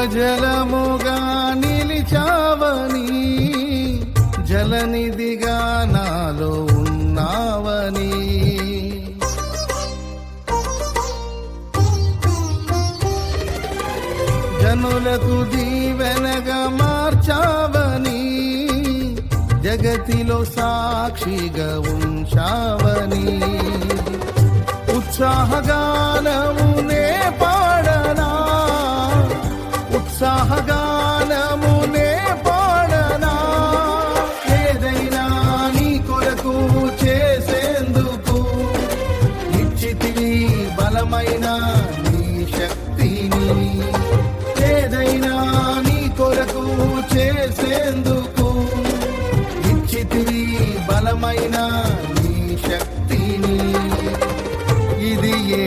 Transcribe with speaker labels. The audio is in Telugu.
Speaker 1: జీవజలముగా నిలిచావని, జలనిధిగా నాలో ఉన్నావని, జనులకు దీవెనగా మార్చావని, జగతిలో సాక్షిగా ఉంచావని, ఉత్సాహగానమునే పాడనా, ఉత్సాహగానమునే పాడనా, ఏదైనా నీ కొరకు చేసేందుకు ఇచ్చితివి బలమైన నీ శక్తిని, ఏదైనా నీ కొరకు చేసేందుకు ఇచ్చితివి బలమైన నీ శక్తిని, ఇది ఏ